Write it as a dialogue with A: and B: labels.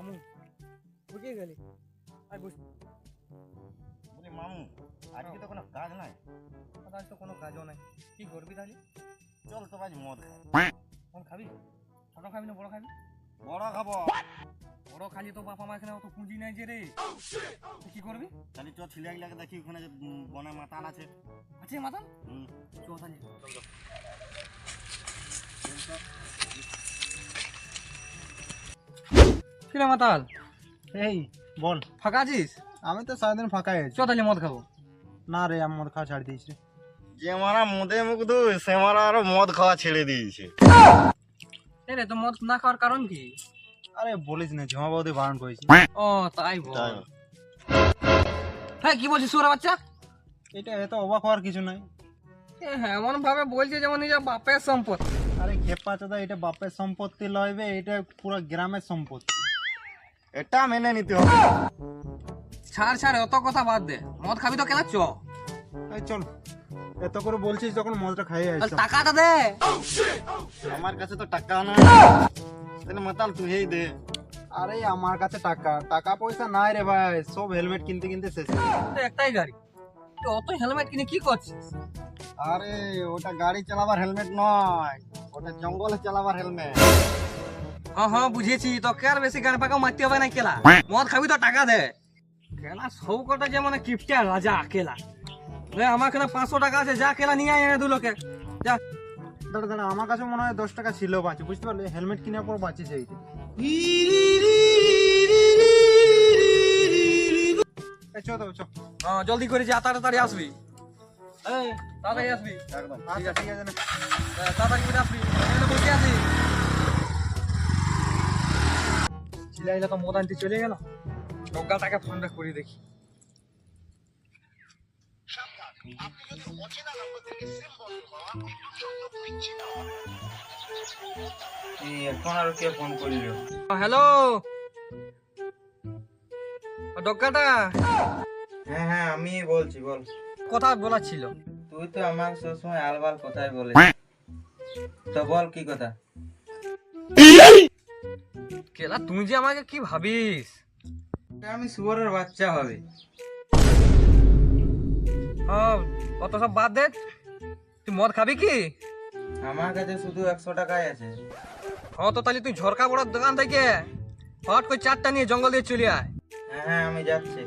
A: মামু বুঝিয়ে গেলি আর বুঝ
B: বলি মামু আজকে তো কোনো কাজ নাই।
A: আজ তো কোনো কাজও নাই, কি করবি তাহলে?
B: চল তো আজ মদ খাই।
A: কোন খাবি? ছোট খাবি না বড় খাবি?
B: বড় খাবো।
A: বড় খালি তো বাবা মা এখানে অত পুঁজি নাই যে রে, তুই কি করবি?
B: তাহলে চ ছেলেগুলাকে দেখি ওখানে যে বনে মাতাল আছে।
A: আছে মাথা
B: হুম।
A: চ তাহলে। কিরে মাতাল,
C: এই বল।
A: ফাঁকা আছিস?
C: আমি তো সারাদিন ফাঁকাই আছি।
A: চ তাহলে মদ খাবো।
C: না রে, আমি মদ খাওয়া ছাড় দিয়েছি।
B: যে মারা মদে মুগ্ধ সে মারা আরো মদ খাওয়া ছেড়ে দিয়েছে।
A: এই রে, তো মদ না খাওয়ার কারণ কি?
C: আরে বলিস না, ঝমা বৌদি বারণ করেছি।
A: ও তাই বল।
B: তাই।
A: হ্যাঁ কি বলছিস সুরা বাচ্চা?
C: এটা এত অবাক হওয়ার কিছু নাই।
A: হ্যাঁ এমন ভাবে বলছে যেমন নিজের বাপের সম্পদ।
C: আরে খেপা চাদা, এটা বাপের সম্পত্তি লইবে, এটা পুরো গ্রামের সম্পত্তি।
B: এটা মেনে নিতে হবে।
A: ছাড় ছাড়, অত কথা বাদ দে। মদ খাবি তো কেন, চ।
C: এই চল, এত করে বলছিস যখন মদটা খাইয়ে
A: তাহলে
C: আসতাম।
A: টাকাটা দে।
B: আমার কাছে তো টাকা না, তাহলে মাতাল তুই দে।
C: আরে আমার কাছে টাকা টাকা পয়সা নাই রে ভাই, সব হেলমেট কিনতে কিনতে শেষ।
A: তো একটাই গাড়ি, তুই অত হেলমেট কিনে কি করছিস?
B: আরে ওটা গাড়ি চালাবার হেলমেট নয়, ওটা জঙ্গলে চালাবার হেলমেট।
A: হ্যাঁ হ্যাঁ বুঝেছি, তোকে আর বেশি গান পাকাও মারতে হবে না। কেলা মদ খাবি তো টাকা দে। কেলা সব কটা যে মানে কিপটা রাজা কেলা। আমার এখানে 500 টাকা আছে, যা কেলা নিয়ে আয় এনে দু লোকে যা।
C: দাঁড়া দাঁড়া, আমার কাছে মনে হয় 10 টাকা ছিল বাঁচে, বুঝতে পারলি? হেলমেট কেনার পর বাঁচেছে এইটা। এই চল তবে, চল।
A: হ্যাঁ জলদি করে যা, তাড়াতাড়ি আসবি। এই তাড়াতাড়ি আসবি।
B: একদম।
C: আচ্ছা ঠিক আছে না।
A: তাড়াতাড়ি করে আসবি, এখানে বসে আছি। ছেলেগুলো তো মদ আনতে চলে গেল। টাকা ফোন ব্যাক করে দেখি।
C: এখন আর কে ফোন করিল?
A: হ্যালো ডক্কাটা,
D: হ্যাঁ হ্যাঁ আমি বলছি, বল।
A: কথা বলার ছিল।
D: তুই তো আমার সবসময় আলবাল কথাই বলে, তো বল কি কথা।
A: কেলা তুই যে আমাকে কি ভাবিস?
D: আমি শুয়োরের বাচ্চা হবে।
A: হ্যাঁ অত সব বাদ দে, তুই মদ খাবি কি?
D: আমার কাছে শুধু 100 টাকাই আছে।
A: হ্যাঁ তো তাহলে তুই ঝরকা বড়ার দোকান থেকে হট করে 4টা নিয়ে জঙ্গল দিয়ে চলে আয়।
D: হ্যাঁ হ্যাঁ আমি যাচ্ছি।